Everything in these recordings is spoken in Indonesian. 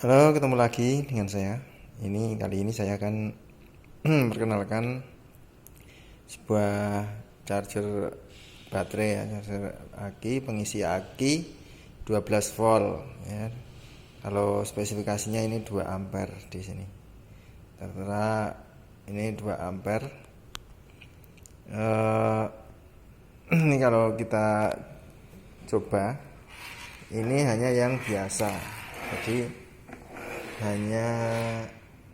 Halo, ketemu lagi dengan saya. Kali ini saya akan perkenalkan sebuah charger baterai ya, charger aki, pengisi aki 12 volt ya. Kalau spesifikasinya ini 2 ampere di sini. Tertera ini 2 ampere. Ini kalau kita coba, ini hanya yang biasa. Jadi hanya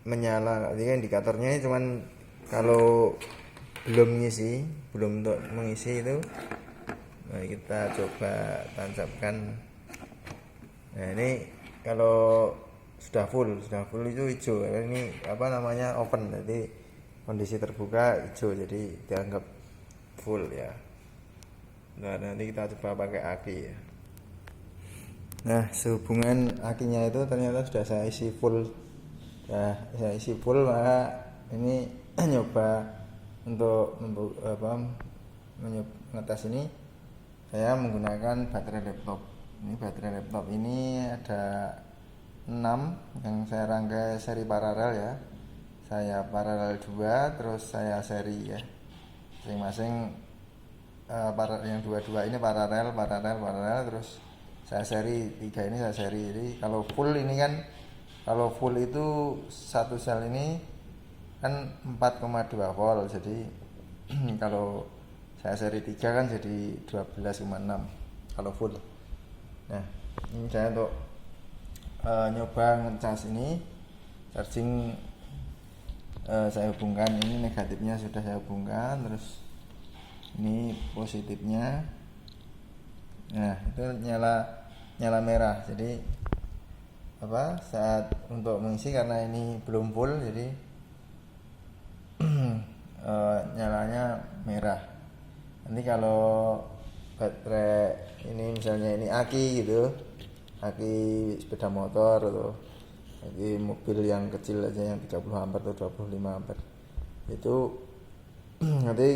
menyala, jadi indikatornya ini cuman kalau belum untuk mengisi itu. Nah, kita coba tancapkan. Nah, ini kalau sudah full itu hijau. Ini apa namanya, open, jadi kondisi terbuka hijau, jadi dianggap full ya. Nah, nanti kita coba pakai aki ya. Nah, sehubungan akinya itu ternyata sudah saya isi full. Saya isi full, maka ini nyoba untuk mengetes ini, saya menggunakan baterai laptop. Ini baterai laptop ini ada 6 yang saya rangkai seri paralel ya. Saya paralel 2, terus saya seri ya. Masing-masing yang dua-dua ini paralel, terus saya seri 3 ini saya seri. Jadi kalau full itu satu sel ini kan 4,2 volt. Jadi kalau saya seri 3 kan jadi 12,6 kalau full. Nah, ini saya untuk nyoba ngecas ini charging. Saya hubungkan, ini negatifnya sudah saya hubungkan, terus ini positifnya. Nah, itu nyala merah. Jadi saat untuk mengisi, karena ini belum full, jadi nyalanya merah. Nanti kalau baterai ini misalnya ini aki gitu, aki sepeda motor atau aki mobil yang kecil aja, yang 30 ampere atau 25 ampere, itu nanti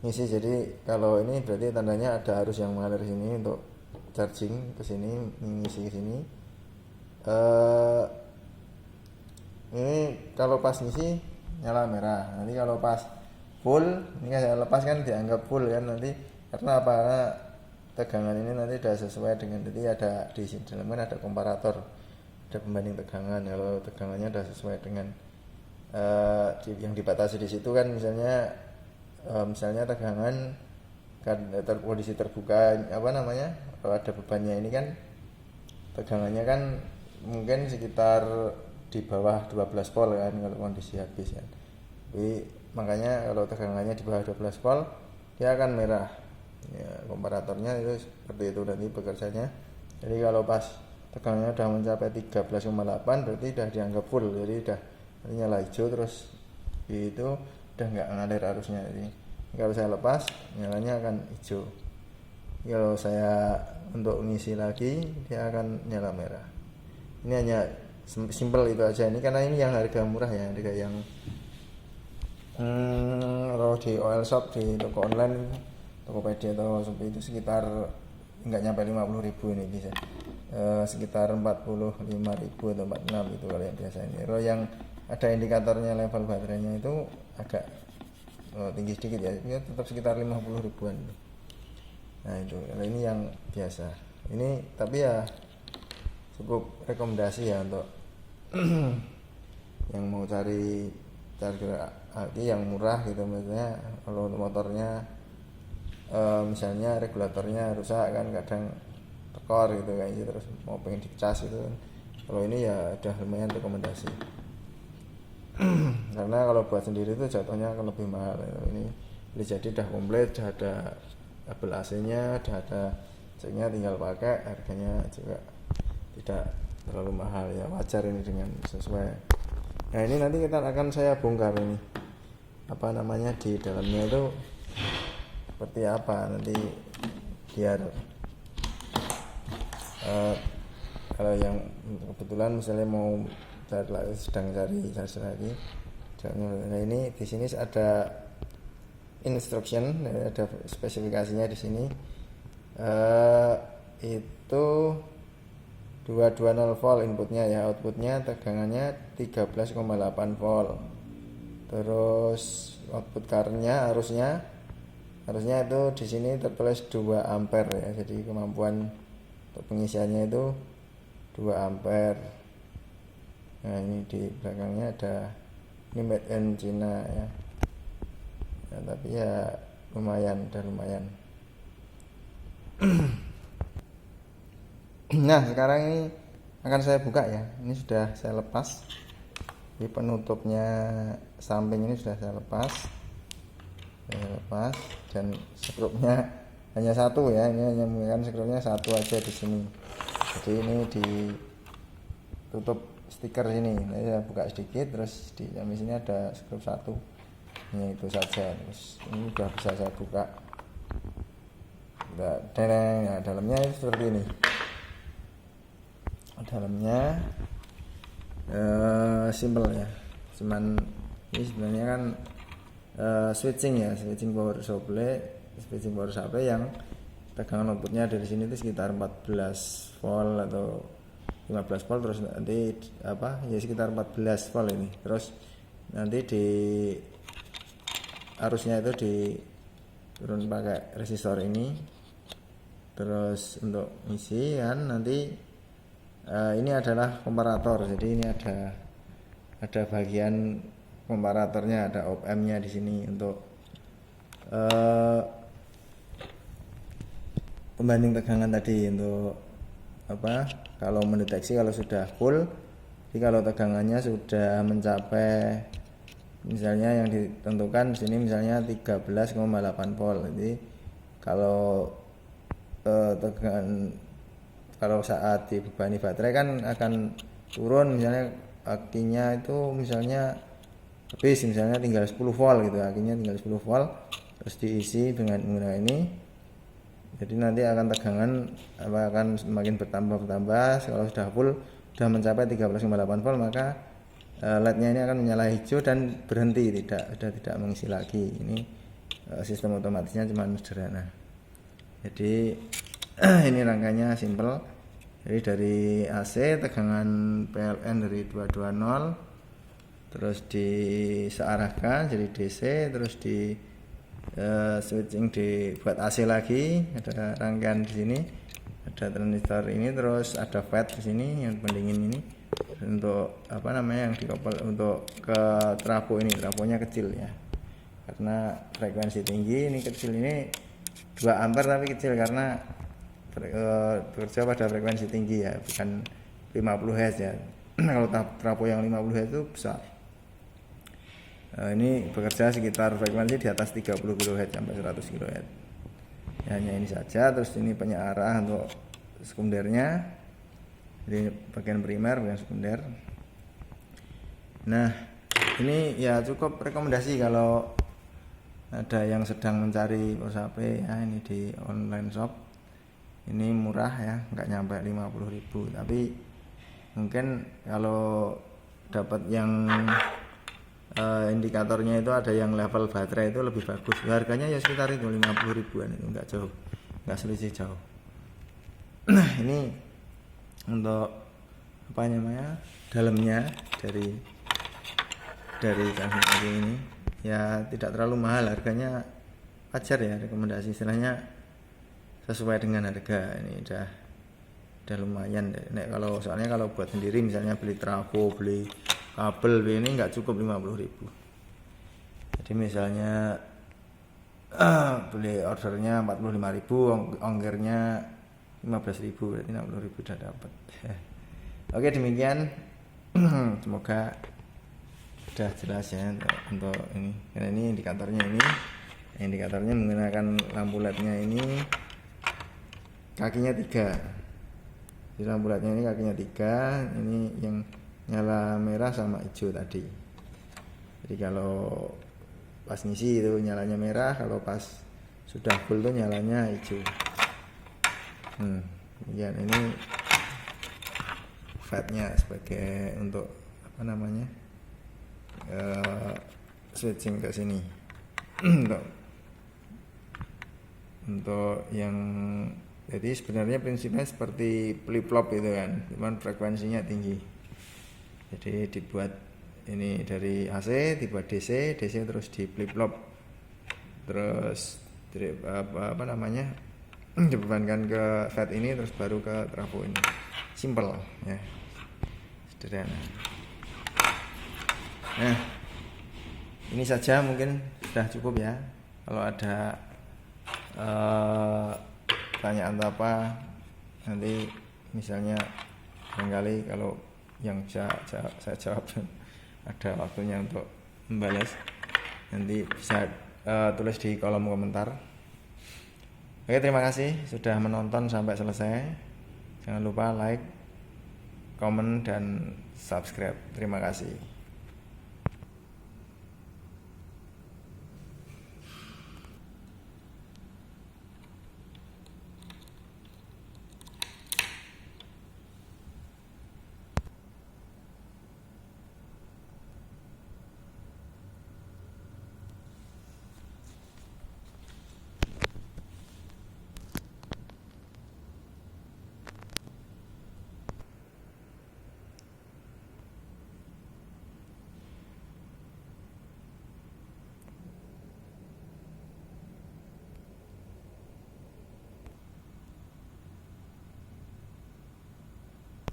ngisi. Jadi kalau ini berarti tandanya ada arus yang mengalir sini untuk charging ke sini, mengisi ke sini. Ini kalau pas ngisi nyala merah. Nanti kalau pas full, ini saya lepas kan dianggap full kan nanti. Karena apa? Karena tegangan ini nanti sudah sesuai dengan, jadi ada di sini dalamnya ada komparator, ada pembanding tegangan. Kalau tegangannya sudah sesuai dengan yang dibatasi di situ kan, misalnya tegangan kan kondisi terbuka kalau ada bebannya ini kan tegangannya kan mungkin sekitar di bawah 12 volt kan kalau kondisi habis kan. Jadi makanya kalau tegangannya di bawah 12 volt dia akan merah ya, komparatornya itu seperti itu nanti bekerjanya. Jadi kalau pas tegangannya sudah mencapai 13,8 berarti sudah dianggap full, jadi sudah nyala hijau, terus itu udah nggak ngalir arusnya. Jadi kalau saya lepas nyalanya akan hijau. Kalau saya untuk mengisi lagi dia akan nyala merah. Ini hanya simple itu aja. Ini karena ini yang harga murah ya, harga yang kalau di OL shop, di toko online, Tokopedia atau Shopee itu sekitar nggak nyampe 50.000 ini bisa sekitar 45.000 atau 46 itu kalau yang biasa ini. Kalau yang ada indikatornya level baterainya itu agak tinggi sedikit ya, ini tetap sekitar 50 ribuan. Nah itu, kalau ini yang biasa. Ini tapi ya cukup rekomendasi ya untuk yang mau cari charger aki yang murah gitu. Misalnya kalau motornya misalnya regulatornya rusak kan, kadang tekor gitu kayak gitu, terus mau pengen dicas gitu kan. Kalau ini ya udah lumayan rekomendasi. Karena kalau buat sendiri itu jatuhnya akan lebih mahal. Ini beli jadi udah komplit, udah ada kabel AC-nya, udah ada ceknya, tinggal pakai, harganya juga tidak terlalu mahal ya, wajar ini dengan sesuai. Nah ini nanti saya bongkar ini di dalamnya itu seperti apa nanti, biar kalau yang kebetulan misalnya mau sedang cari charger lagi. Nah ini di sini ada instruction, ada spesifikasinya di sini. Itu 220 volt inputnya ya, outputnya tegangannya 13,8 volt. Terus output currentnya harusnya itu di sini tertulis 2 ampere ya, jadi kemampuan untuk pengisiannya itu 2 ampere. Nah ini di belakangnya ada, ini made in China ya, tapi ya lumayan, udah lumayan. Nah sekarang ini akan saya buka ya, ini sudah saya lepas, di penutupnya samping ini sudah saya lepas dan skrupnya hanya satu ya, ini hanya menggunakan skrupnya satu aja di sini, jadi ini ditutup stiker sini. Nah, saya buka sedikit, terus di sini ada skrup satu, ini itu saja. Terus ini sudah bisa saya buka. Nah, dalamnya seperti ini. Dalamnya simple ya, cuman ini sebenarnya kan switching power supply yang tegangan outputnya dari sini itu sekitar 14 volt atau 15 volt, terus nanti sekitar 14 volt ini, terus nanti di arusnya itu diturun pakai resistor ini. Terus untuk isi kan nanti ini adalah komparator, jadi ini ada bagian komparatornya, ada op amp nya di sini untuk pembanding tegangan tadi, untuk kalau mendeteksi kalau sudah full. Jadi kalau tegangannya sudah mencapai misalnya yang ditentukan di sini misalnya 13,8 volt. Jadi kalau tegangan kalau saat dibebani baterai kan akan turun, misalnya akinya itu misalnya habis, misalnya tinggal 10 volt gitu, akinya tinggal 10 volt, terus diisi dengan menggunakan ini. Jadi nanti akan tegangan akan semakin bertambah. Kalau sudah full, sudah mencapai 13,8 volt, maka LED-nya ini akan menyala hijau dan berhenti, tidak mengisi lagi. Ini sistem otomatisnya cuma sederhana. Jadi ini rangkanya simple. Jadi dari AC tegangan PLN dari 220, terus disearahkan jadi DC, terus di switching dibuat AC lagi. Ada rangkaian di sini, ada transistor ini, terus ada FET di sini yang pendingin ini untuk yang dikoppel untuk ke trafo ini. Trafonya kecil ya, karena frekuensi tinggi, ini kecil, ini 2 ampere tapi kecil karena bekerja pada frekuensi tinggi ya, bukan 50 Hz ya. Kalau trafo yang 50 Hz itu besar. Ini bekerja sekitar frekuensi di atas 30 kHz sampai 100 kHz ya, hanya ini saja. Terus ini penyearah untuk sekundernya, jadi bagian primer, bagian sekunder. Nah ini ya cukup rekomendasi kalau ada yang sedang mencari power supply ya, ini di online shop ini murah ya, nggak nyampe 50.000, tapi mungkin kalau dapat yang indikatornya itu ada yang level baterai itu lebih bagus. Harganya ya sekitar itu 50.000-an, itu nggak jauh, nggak selisih jauh. Nah ini untuk dalamnya dari transmisi ini ya tidak terlalu mahal, harganya wajar ya, rekomendasi istilahnya sesuai dengan harga. Ini udah lumayan deh. Soalnya kalau buat sendiri misalnya beli trafo, beli kabel ini nggak cukup 50.000. Jadi misalnya beli ordernya 45.000, ongkirnya 15.000, berarti 60.000 udah dapat. Oke, demikian. Semoga sudah jelas ya untuk ini. Karena ini indikatornya menggunakan lampu LED-nya ini kakinya 3. Di lampu LED-nya ini kakinya 3. Ini yang nyala merah sama hijau tadi. Jadi kalau pas ngisi itu nyalanya merah, kalau pas sudah full itu nyalanya hijau. Ya ini FET-nya sebagai untuk switching ke sini. untuk yang Jadi sebenarnya prinsipnya seperti flip flop itu kan, cuman frekuensinya tinggi. Jadi dibuat ini dari AC dibuat DC, DC terus di flip flop, terus apa namanya dibebankan ke fed ini, terus baru ke trafo ini. Simple ya, sederhana. Nah, ini saja mungkin sudah cukup ya. Kalau ada pertanyaan apa nanti misalnya barangkali kalau yang saya jawab ada waktunya untuk membalas, nanti bisa tulis di kolom komentar. Oke, terima kasih sudah menonton sampai selesai. Jangan lupa like, comment, dan subscribe. Terima kasih.